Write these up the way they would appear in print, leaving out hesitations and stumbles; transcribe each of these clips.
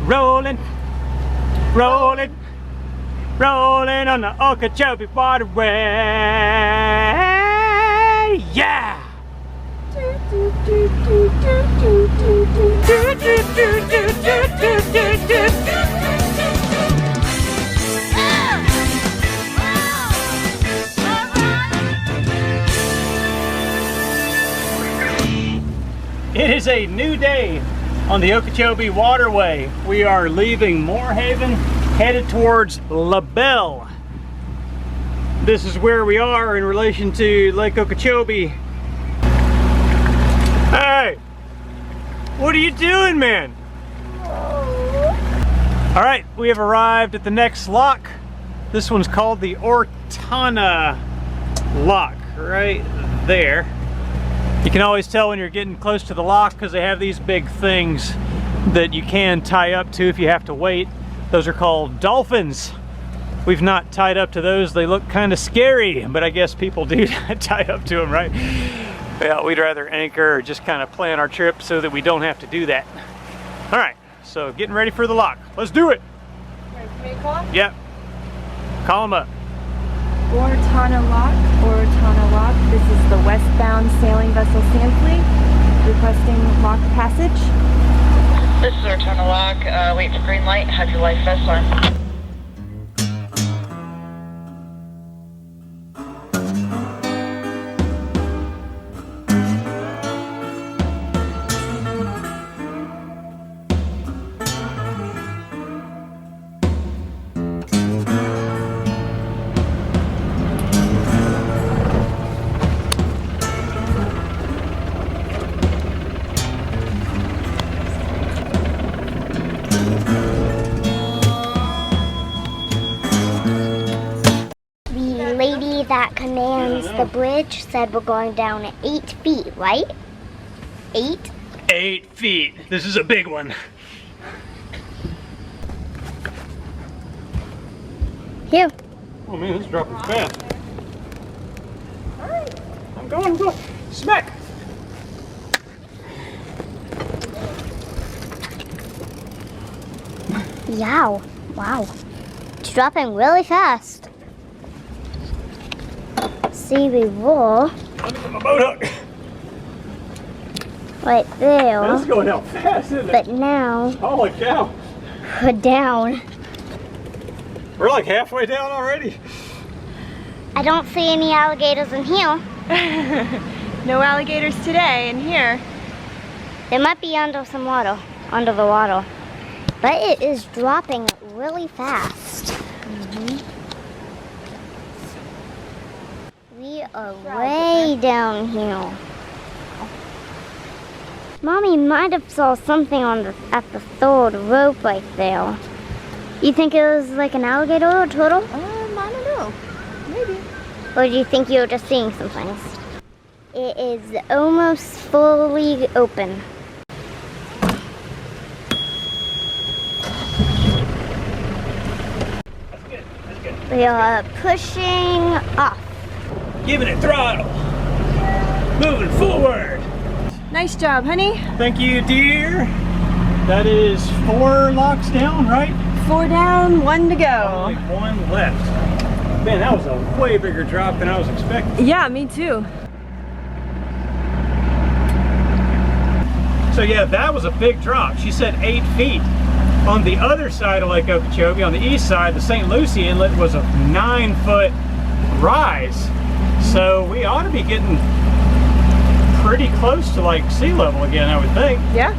rolling, rolling, rolling on the Okeechobee Waterway. Yeah! It is a new day on the Okeechobee Waterway. We are leaving Moorhaven, headed towards LaBelle. This is where we are in relation to Lake Okeechobee. Hey! What are you doing, man? All right, we have arrived at the next lock. This one's called the Ortona lock, right there. You can always tell when you're getting close to the lock because they have these big things that you can tie up to if you have to wait. Those are called dolphins. We've not tied up to those. They look kind of scary, but I guess people do tie up to them, right? Yeah, we'd rather anchor or just kind of plan our trip so that we don't have to do that. All right, so getting ready for the lock. Let's do it. Ready for me to call? Yep. Call them up. Ortona Lock, Ortona Lock. This is the westbound sailing vessel Sandfleet, requesting lock passage. This is Ortona Lock. Wait for green light. Have your life vest on. That commands the bridge said we're going down at 8 feet, right? 8? 8 feet. This is a big one. Here. Oh man, this is dropping fast. Alright. I'm going. Smack! Yow. Wow. It's dropping really fast. See, we roll. Let me get my boat hook. Right there. Man, this is going out fast, isn't it? But now, Holy cow. we're down. We're like halfway down already. I don't see any alligators in here. No alligators today in here. They might be under some water, under the water. But it is dropping really fast. We are way down here. Mommy might have saw something on at the third rope right there. You think it was like an alligator or a turtle? I don't know. Maybe. Or do you think you were just seeing some things? It is almost fully open. That's good. That's good. We are pushing off. Giving it throttle. Moving forward. Nice job, honey. Thank you, dear. That is 4 locks down, right? 4 down, 1 to go. Only 1 left. Man, that was a way bigger drop than I was expecting. Yeah, me too. So yeah, that was a big drop. She said 8 feet. On the other side of Lake Okeechobee, on the east side, the St. Lucie Inlet was a 9-foot rise. So we ought to be getting pretty close to like sea level again, I would think. Yeah.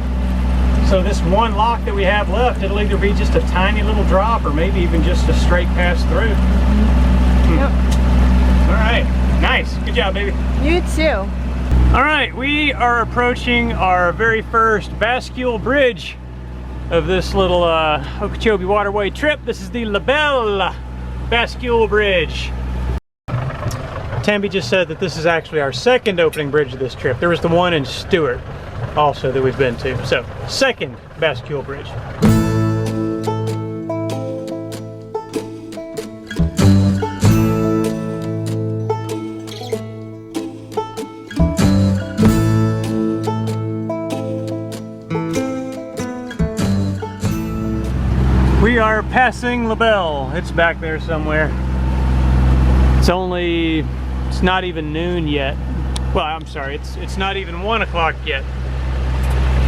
So this 1 lock that we have left, it'll either be just a tiny little drop or maybe even just a straight pass through. Yep. All right, nice, good job, baby. You too. All right, we are approaching our very first bascule bridge of this little Okeechobee Waterway trip. This is the LaBelle bascule bridge. Tamby just said that this is actually our second opening bridge of this trip. There was the one in Stewart also that we've been to. So, second bascule bridge. We are passing LaBelle. It's back there somewhere. It's not even noon yet. Well, I'm sorry, it's not even 1 o'clock yet.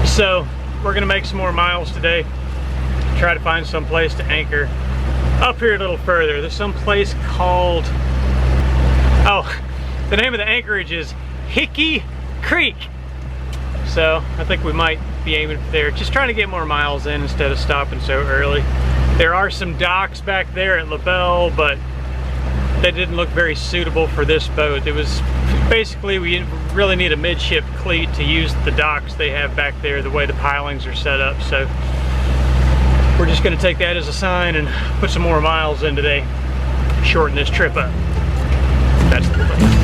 So we're gonna make some more miles today. Try to find some place to anchor. Up here a little further, there's some place called, the name of the anchorage is Hickey Creek. So I think we might be aiming for there. Just trying to get more miles in instead of stopping so early. There are some docks back there at LaBelle, but they didn't look very suitable for this boat. It was basically, we really need a midship cleat to use the docks they have back there, the way the pilings are set up. So we're just gonna take that as a sign and put some more miles in today. Shorten this trip up. That's the plan.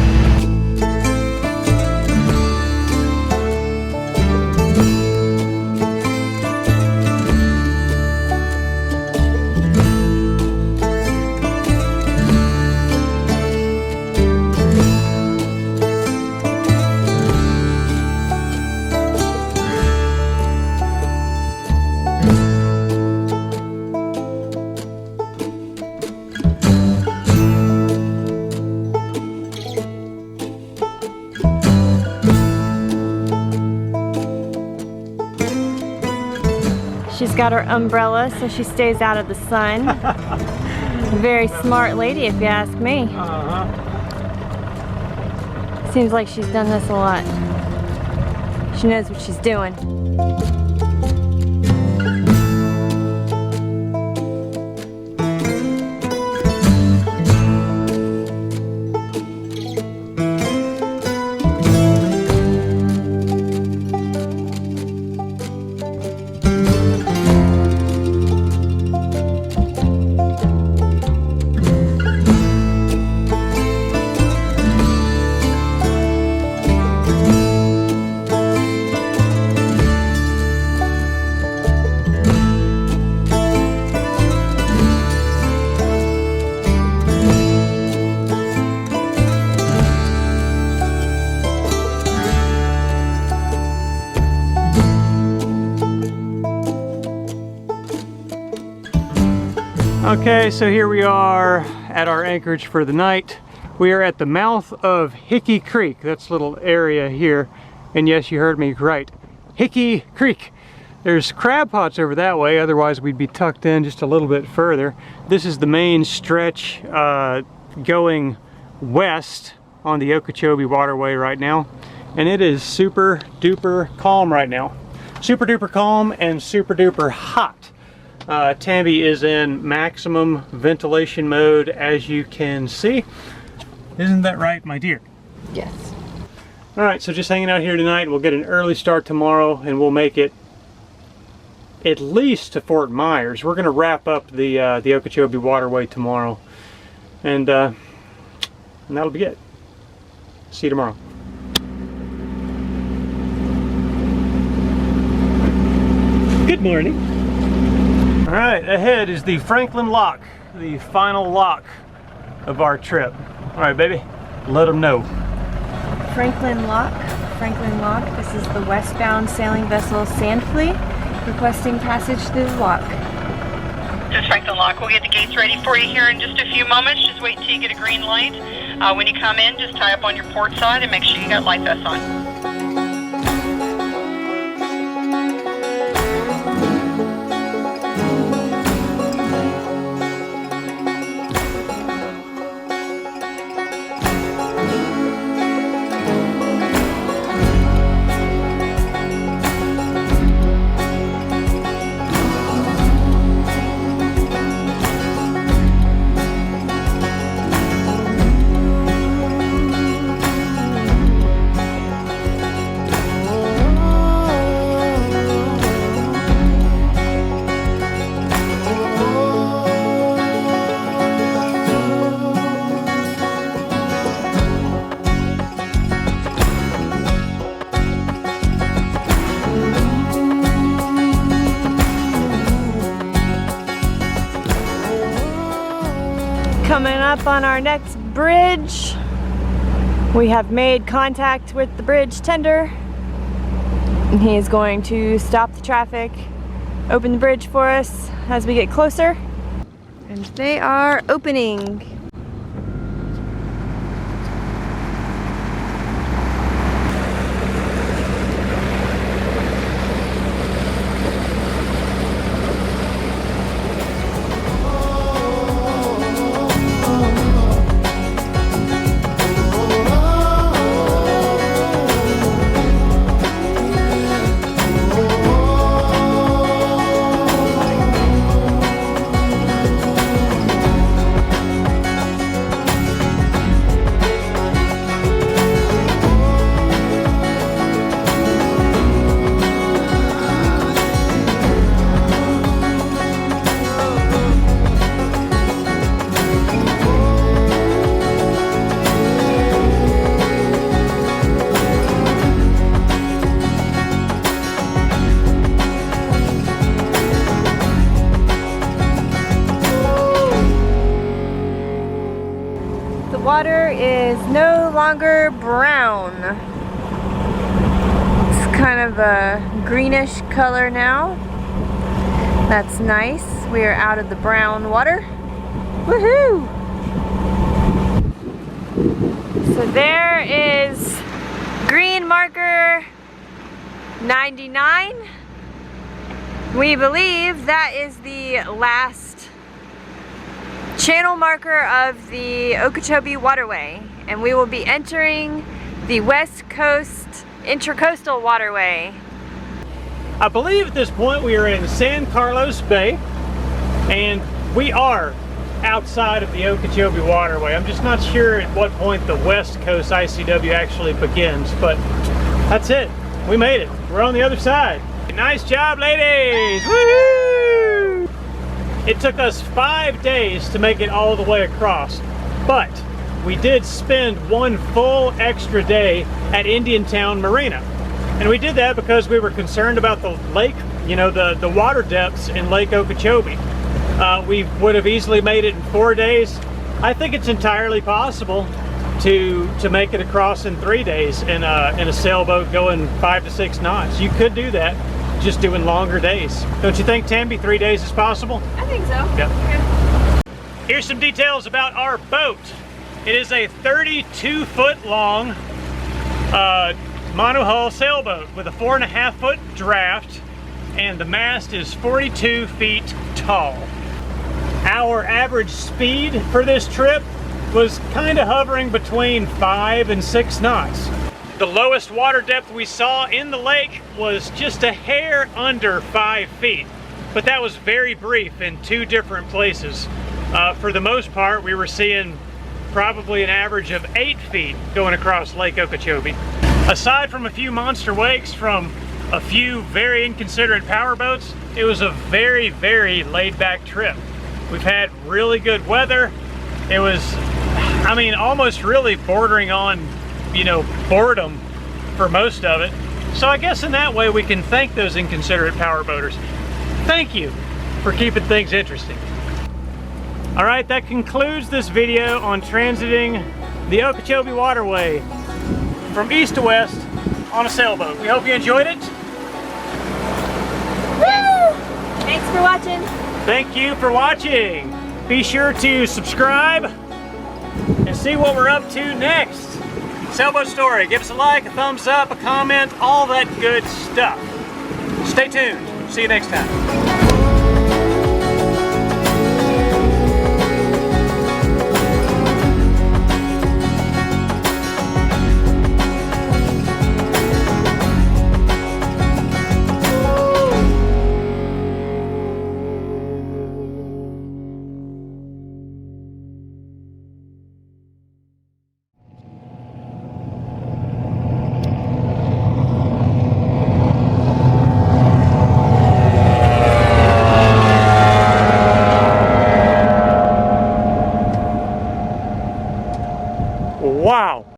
She's got her umbrella so she stays out of the sun. Very smart lady if you ask me. Seems like she's done this a lot. She knows what she's doing. Okay, so here we are at our anchorage for the night. We are at the mouth of Hickey Creek. That's a little area here. And yes, you heard me right. Hickey Creek. There's crab pots over that way, otherwise we'd be tucked in just a little bit further. This is the main stretch going west on the Okeechobee Waterway right now. And it is super duper calm right now. Super duper calm and super duper hot. Tammy is in maximum ventilation mode, as you can see. Isn't that right, my dear? Yes. All right, so just hanging out here tonight. We'll get an early start tomorrow, and we'll make it at least to Fort Myers. We're going to wrap up the Okeechobee Waterway tomorrow, and that'll be it. See you tomorrow. Good morning. All right, ahead is the Franklin Lock, the final lock of our trip. All right, baby, let them know. Franklin Lock. This is the westbound sailing vessel Sandfleet, requesting passage through the lock. This is Franklin Lock. We'll get the gates ready for you here in just a few moments. Just wait till you get a green light. When you come in, just tie up on your port side and make sure you got life vests on. Coming up on our next bridge, we have made contact with the bridge tender, and he is going to stop the traffic open the bridge for us as we get closer. And they are opening. Water is no longer brown. It's kind of a greenish color now. That's nice. We are out of the brown water. Woohoo! So there is green marker 99. We believe that is the last channel marker of the Okeechobee Waterway, and we will be entering the West Coast Intracoastal Waterway. I believe at this point we are in San Carlos Bay, and we are outside of the Okeechobee Waterway. I'm just not sure at what point the West Coast ICW actually begins, but that's it. We made it. We're on the other side. Nice job, ladies! Woohoo! It took us 5 days to make it all the way across, but we did spend one full extra day at Indiantown Marina. And we did that because we were concerned about the lake, you know, the water depths in Lake Okeechobee. We would have easily made it in 4 days. I think it's entirely possible to make it across in 3 days in a sailboat going 5 to 6 knots. You could do that, just doing longer days. Don't you think, Tamby, 3 days is possible? I think so. Yep. Yeah. Here's some details about our boat. It is a 32-foot long monohull sailboat with a 4.5-foot draft, and the mast is 42 feet tall. Our average speed for this trip was kind of hovering between 5 and 6 knots. The lowest water depth we saw in the lake was just a hair under 5 feet, but that was very brief in 2 different places. For the most part, we were seeing probably an average of 8 feet going across Lake Okeechobee. Aside from a few monster wakes from a few very inconsiderate powerboats, it was a very, very laid-back trip. We've had really good weather. It was, I mean, almost really bordering on, you know, boredom for most of it. So I guess in that way we can thank those inconsiderate powerboaters. Thank you for keeping things interesting. All right, that concludes this video on transiting the Okeechobee Waterway from east to west on a sailboat. We hope you enjoyed it. Woo! Thanks for watching. Thank you for watching. Be sure to subscribe and see what we're up to next. Sailboat Story. Give us a like, a thumbs up, a comment, all that good stuff. Stay tuned. See you next time.